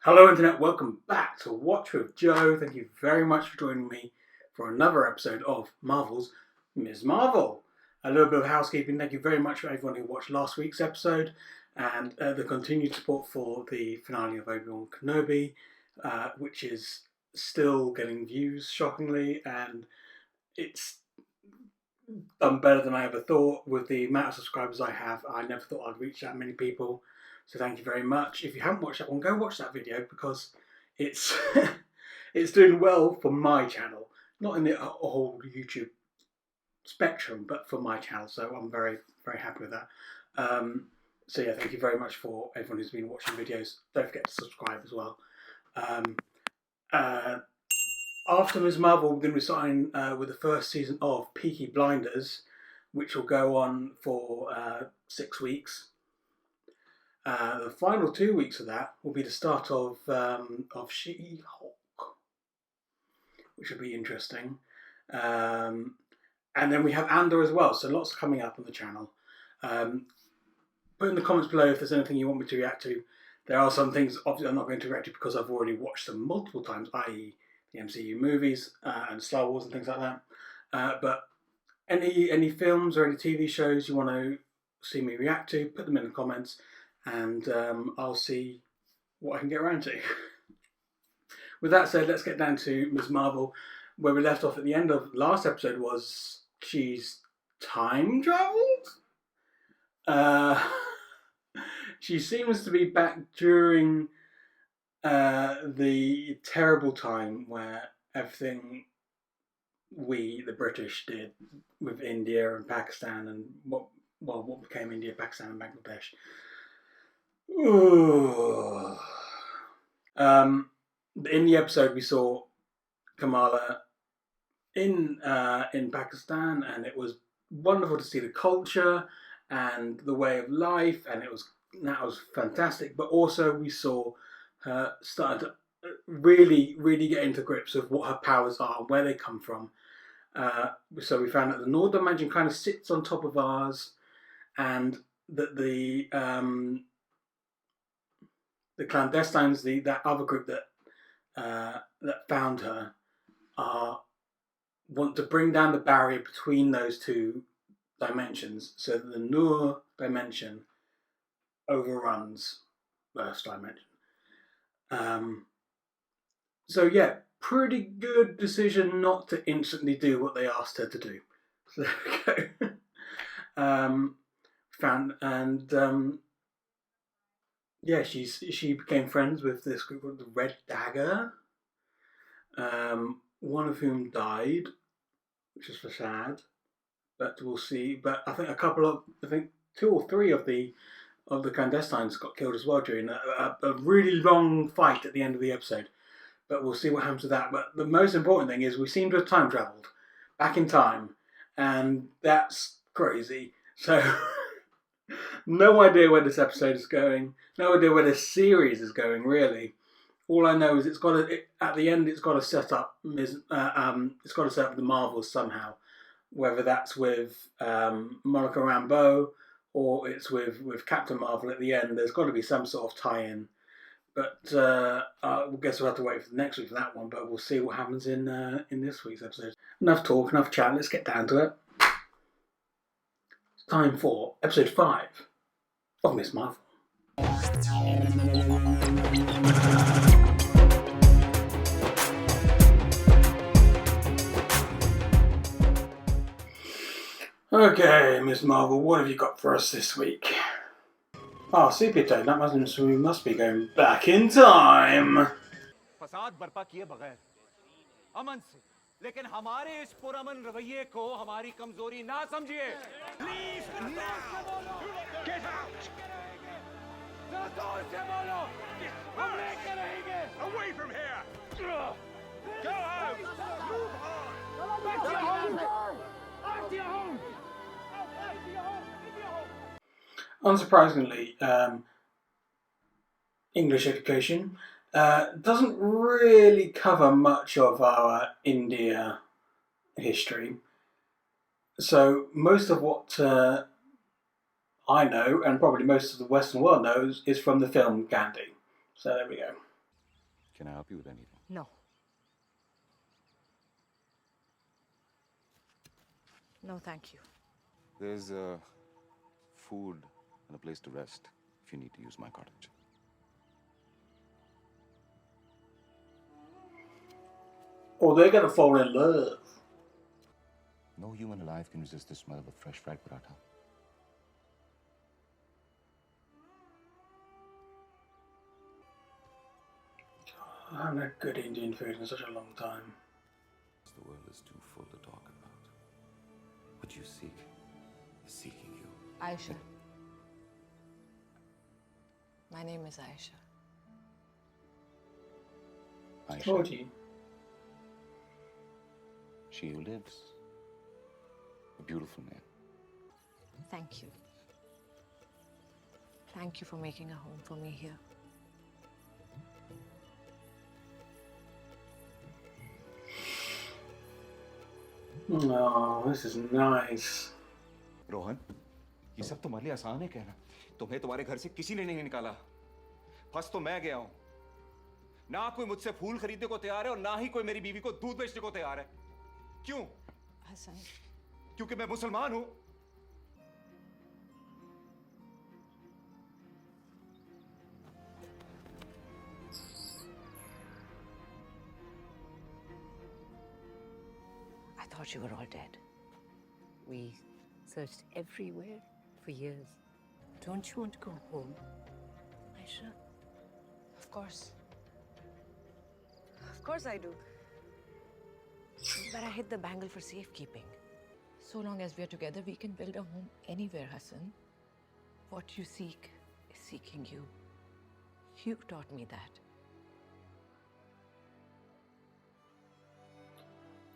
Hello Internet, welcome back to Watch with Joe. Thank you very much for joining me for another episode of Marvel's Ms. Marvel. A little bit of housekeeping. Thank you very much for everyone who watched last week's episode and the continued support for the finale of Obi-Wan Kenobi, which is still getting views, shockingly, and it's done better than I ever thought. With the amount of subscribers I have, I never thought I'd reach that many people. So thank you very much. If you haven't watched that one, go watch that video because it's it's doing well for my channel, not in the whole YouTube spectrum, but for my channel. So I'm very, very happy with that. So yeah, thank you very much for everyone who's been watching videos. Don't forget to subscribe as well. After Ms. Marvel, we're going to be starting with the first season of Peaky Blinders, which will go on for 6 weeks. The final 2 weeks of that will be the start of She-Hulk, which will be interesting. And then we have Andor as well, so lots coming up on the channel. Put in the comments below if there's anything you want me to react to. There are some things obviously I'm not going to react to because I've already watched them multiple times, i.e. the MCU movies and Star Wars and things like that. But any films or any TV shows you want to see me react to, put them in the comments, and I'll see what I can get around to. With that said, let's get down to Ms. Marvel. Where we left off at the end of last episode was she's time travelled? She seems to be back during the terrible time where everything we, the British, did with India and Pakistan and what became India, Pakistan and Bangladesh. Ooh. In the episode, we saw Kamala in Pakistan, and it was wonderful to see the culture and the way of life, and that was fantastic. But also, we saw her start to really, really get into grips of what her powers are and where they come from. So we found that the Nord Dimension kind of sits on top of ours, and that the clandestines, that other group that found her, want to bring down the barrier between those two dimensions, so that the Noor dimension overruns Earth's dimension. So yeah, pretty good decision not to instantly do what they asked her to do. So there we go. Yeah, she became friends with this group called the Red Dagger, one of whom died, which is sad. But we'll see. But I think 2 or 3 of the clandestines got killed as well during a really long fight at the end of the episode. But we'll see what happens with that. But the most important thing is we seem to have time travelled back in time, and that's crazy. So no idea where this episode is going. No idea where this series is going, really. All I know is at the end it's got to set up the Marvels somehow. Whether that's with Monica Rambeau or it's with Captain Marvel at the end, there's got to be some sort of tie-in. But I guess we'll have to wait for next week for that one. But we'll see what happens in this week's episode. Enough talk, enough chat. Let's get down to it. It's time for episode 5 of Ms. Marvel. Okay, Ms. Marvel, what have you got for us this week? Sepia Toad, that means we must be going back in time. फसाद बर्पा किए बगैर अमन से लेकिन हमारे इस पुरअमन रवैये को हमारी कमजोरी ना समझिए प्लीज गेट आउट जरा जोर से बोलो हम लेकर रहेंगे away from here go home move on back to your home back to your home. Unsurprisingly, English education doesn't really cover much of our India history. So most of what I know, and probably most of the Western world knows, is from the film Gandhi. So there we go. Can I help you with anything? No. No, thank you. There's food and a place to rest if you need to use my cottage. Or they're going to fall in love. No human alive can resist the smell of a fresh fried paratha. I haven't had good Indian food in such a long time. The world is too full to talk about. What you seek is seeking you. Aisha. My name is Aisha. Aisha, Told you. she who lives. A beautiful name. Thank you. Thank you for making a home for me here. Oh, this is nice. Rohan, ये सब तुम्हारे लिए आसान है कहना। तुम्हें तुम्हारे घर से किसी ने नहीं निकाला। फंस तो मैं गया हूं। ना कोई मुझसे फूल खरीदने को तैयार है और ना ही कोई मेरी बीवी को दूध बेचने को तैयार है। क्यों? हसन। क्योंकि मैं मुसलमान हूं। I thought you were all dead. We searched everywhere for years. Don't you want to go home, Aisha? Of course. Of course I do. But I hid the bangle for safekeeping. So long as we're together, we can build a home anywhere, Hassan. What you seek is seeking you. You taught me that.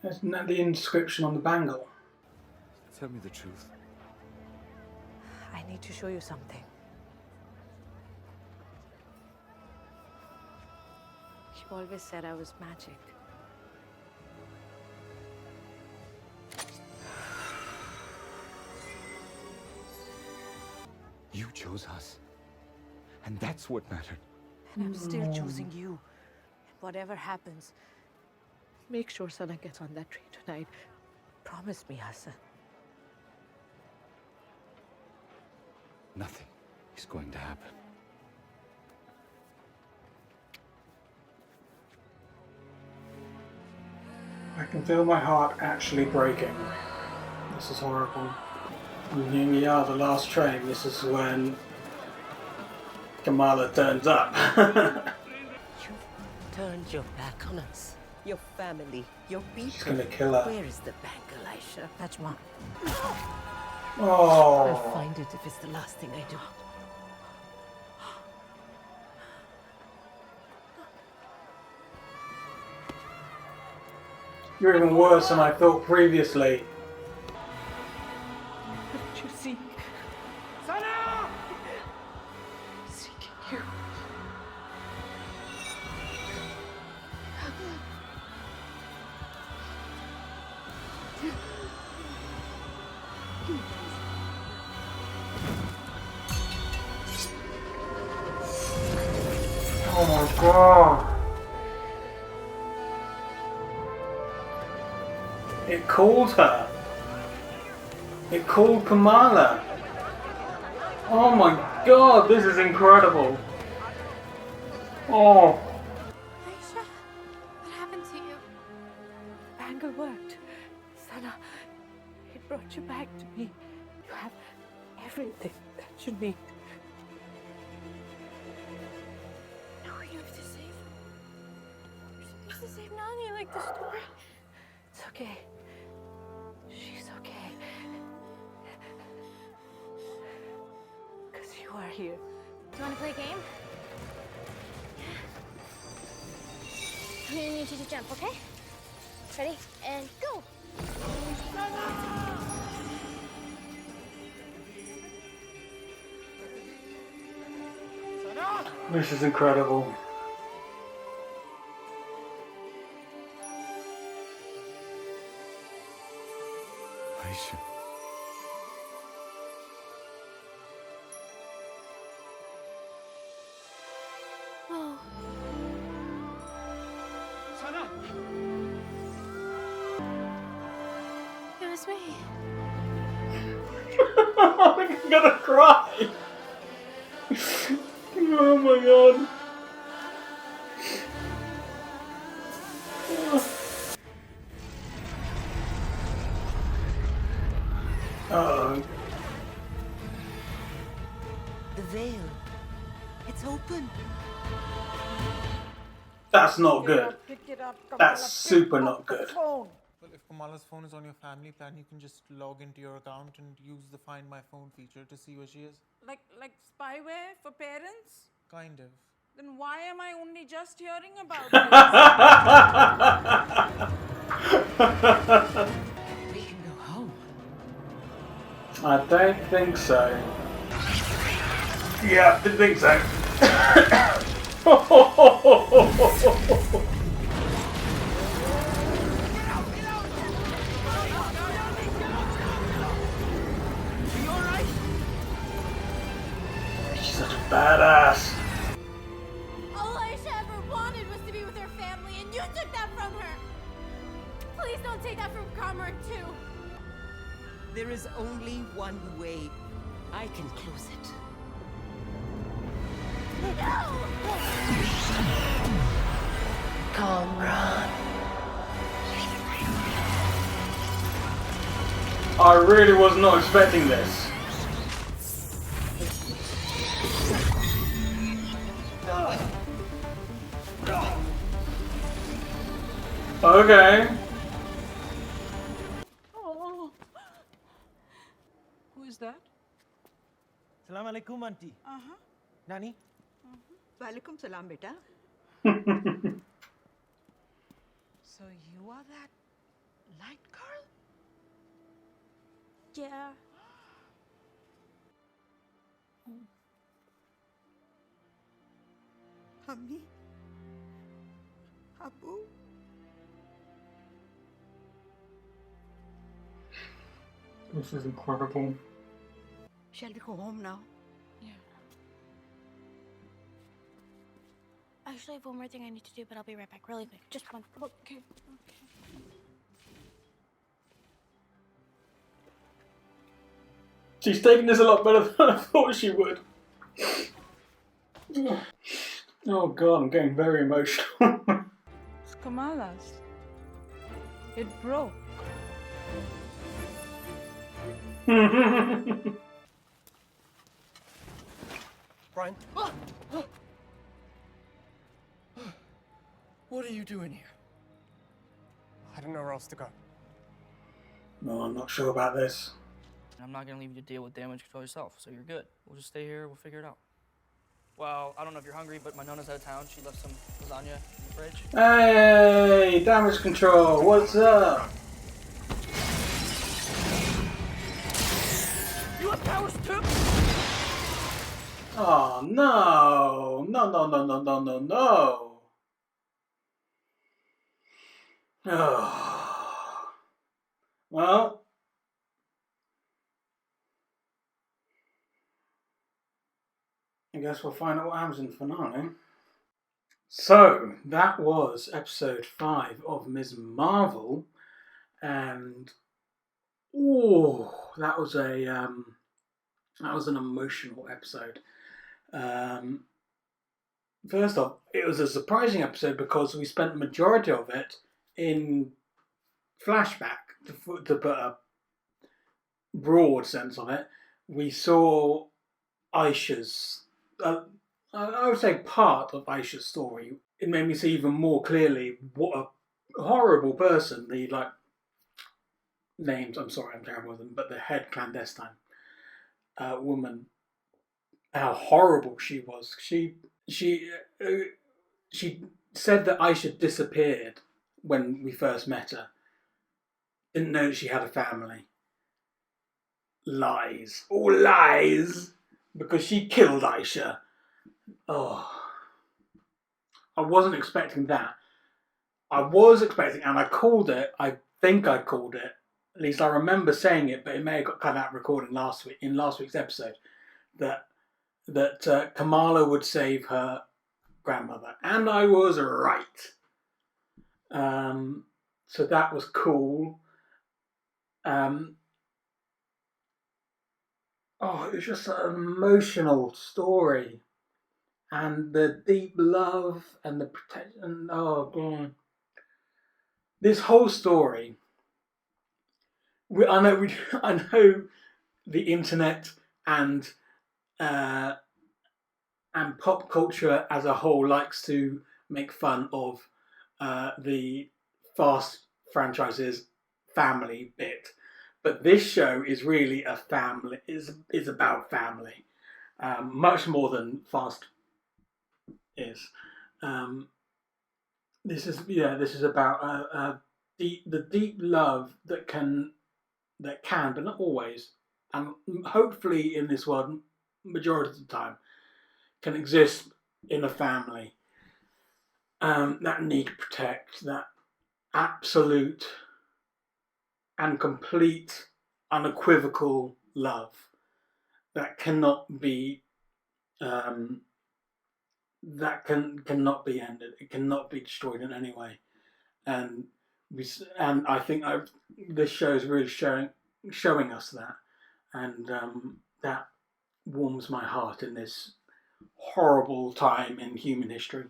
Isn't that the inscription on the bangle? Tell me the truth. I need to show you something. You always said I was magic. You chose us. And that's what mattered. And I'm still choosing you. And whatever happens, make sure Sana gets on that train tonight. Promise me, Hassan. Nothing is going to happen. I can feel my heart actually breaking. This is horrible. And here we are, the last train. This is when Kamala turns up. You turned your back on us. Your family, your people. She's gonna kill her. Where is the bangle, Aisha? Najma. Oh. I'll find it if it's the last thing I do. You're even worse than I thought previously. What did you seek? Sana! Seeking you. Oh my god. It called her. It called Kamala. Oh my god, this is incredible. Oh. Aisha, what happened to you? Bangle worked. Sana, it brought you back to me. You have everything that you need. No, you have to save. You're supposed to save Nani like the story. It's okay. She's okay. Because you are here. Do you want to play a game? I'm gonna need you to jump, okay? Ready? And go! This is incredible. Aisha. Oh. It was me. I'm gonna cry. Oh my god. Uh-oh. The veil. It's open. That's not good. That's super not good. Well, if Kamala's phone is on your family plan, you can just log into your account and use the Find My Phone feature to see where she is. Like spyware for parents? Kind of. Then why am I only just hearing about We can go home. I don't think so. Yeah, didn't think so. She's such a badass. All Aisha ever wanted was to be with her family, and you took that from her. Please don't take that from Carmer too. There is only one way. I can close it. Kamran. I really was not expecting this. Okay. Oh. Who is that? Salam alaikum, auntie. Nani? Walaikum salam, beta. So you are that light girl? Yeah. Hammi? Abu? This is incredible. Shall we go home now? I actually have one more thing I need to do, but I'll be right back really quick. Just one. Okay. She's taking this a lot better than I thought she would. Oh god, I'm getting very emotional. It's Kamala's. It broke. Brian? What are you doing here? I don't know where else to go. No, I'm not sure about this. I'm not gonna leave you to deal with damage control yourself, so you're good. We'll just stay here, we'll figure it out. Well, I don't know if you're hungry, but my Nona's out of town. She left some lasagna in the fridge. Hey, damage control, what's up? You have powers too? Oh no, no. Oh. Well, I guess we'll find out what happens in the finale. So, that was episode 5 of Ms. Marvel, and that was an emotional episode. First off, it was a surprising episode because we spent the majority of it in flashback, to put a broad sense of it. We saw Aisha's, I would say part of Aisha's story. It made me see even more clearly what a horrible person the, names, I'm sorry, I'm terrible with them, but the head clandestine woman, how horrible she was. She said that Aisha disappeared when we first met her. Didn't know that she had a family. Lies. All lies. Because she killed Aisha. Oh. I wasn't expecting that. I was expecting, and I called it, I think I called it, at least I remember saying it, but it may have got cut out recording in last week's episode, that Kamala would save her grandmother. And I was right. So that was cool. It was just an emotional story, and the deep love and the protection. Oh god, this whole story. I know the internet and pop culture as a whole likes to make fun of the Fast franchise's family bit, but this show is really a family. Is about family, much more than Fast is. This is about the deep love that can, but not always, and hopefully in this world, majority of the time, can exist in a family that need to protect that absolute and complete, unequivocal love that cannot be cannot be ended. It cannot be destroyed in any way, and I think this show is really showing us that, and that warms my heart in this horrible time in human history,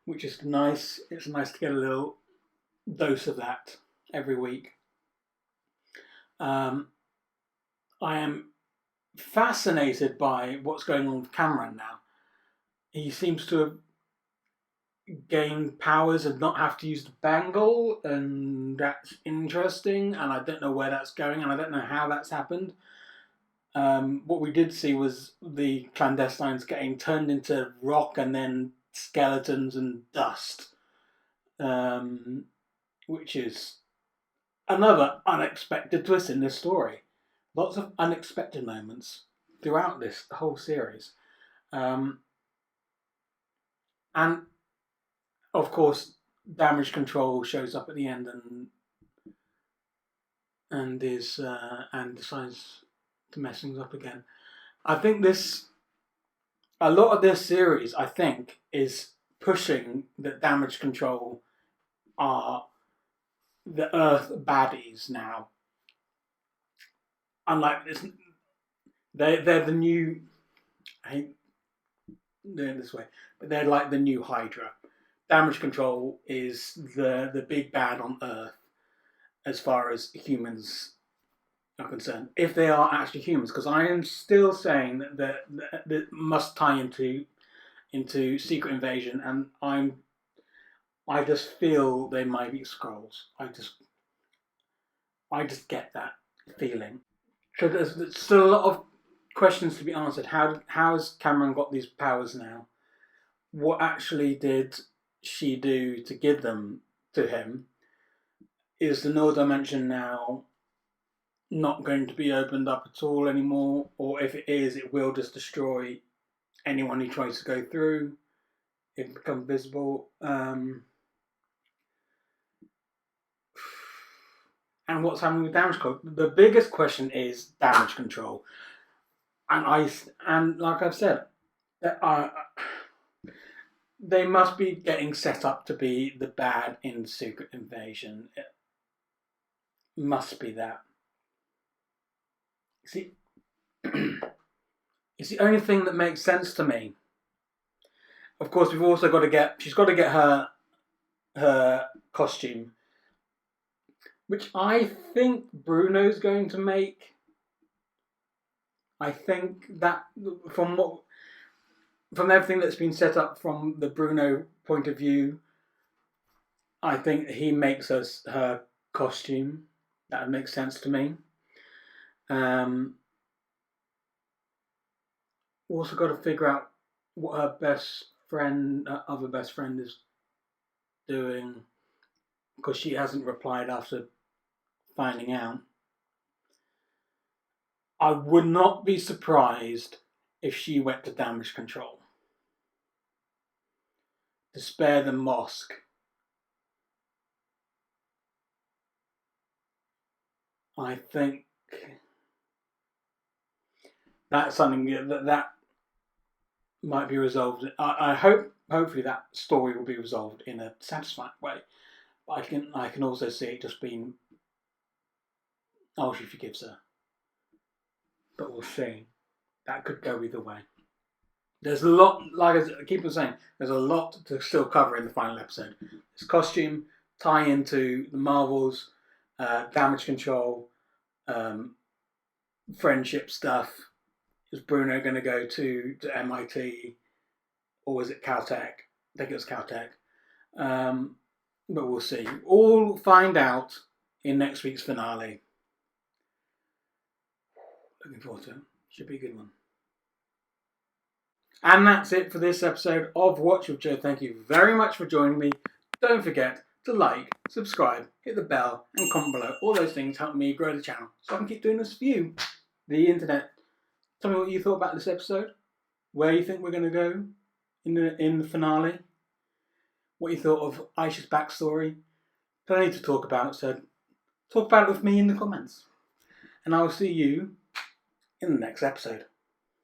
which is nice. It's nice to get a little dose of that every week. I am fascinated by what's going on with Cameron now. He seems to have gained powers and not have to use the bangle, and that's interesting, and I don't know where that's going, and I don't know how that's happened. What we did see was the clandestines getting turned into rock and then skeletons and dust, which is another unexpected twist in this story. Lots of unexpected moments throughout this whole series. And of course, Damage Control shows up at the end and decides to mess things up again. I think a lot of this series, I think, is pushing that Damage Control are the Earth baddies now. Unlike this, they're the new. I hate doing it this way, but they're like the new Hydra. Damage Control is the big bad on Earth as far as humans are concerned. If they are actually humans, because I am still saying that must tie into Secret Invasion, and I just feel they might be Skrulls. I just get that feeling. So there's still a lot of questions to be answered. How has Cameron got these powers now? What actually did she do to give them to him? Is the Null Dimension now not going to be opened up at all anymore? Or if it is, it will just destroy anyone who tries to go through. It become visible. And what's happening with Damage Control? The biggest question is Damage Control. And like I've said, they must be getting set up to be the bad in Secret Invasion. It must be that. See, it's the only thing that makes sense to me. Of course, we've also got to get. She's got to get her costume, which I think Bruno's going to make. I think that from everything that's been set up from the Bruno point of view, I think he makes us her costume. That would make sense to me. Also got to figure out what her other best friend is doing, because she hasn't replied after finding out. I would not be surprised if she went to Damage Control to spare the mosque. I think that's something that might be resolved. I hope, hopefully, that story will be resolved in a satisfying way. But I can also see it just being, oh, she forgives her. But we'll see. That could go either way. There's a lot, like I keep on saying, there's a lot to still cover in the final episode. This costume, tie into the Marvels, damage control, friendship stuff. Is Bruno going to go to MIT, or was it Caltech? I think it was Caltech. But we'll see. All find out in next week's finale. Looking forward to it. Should be a good one. And that's it for this episode of Watch with Joe. Thank you very much for joining me. Don't forget to like, subscribe, hit the bell, and comment below. All those things help me grow the channel so I can keep doing this for you, the internet. Tell me what you thought about this episode. Where you think we're going to go in the finale. What you thought of Aisha's backstory. Plenty to talk about, so talk about it with me in the comments. And I will see you in the next episode.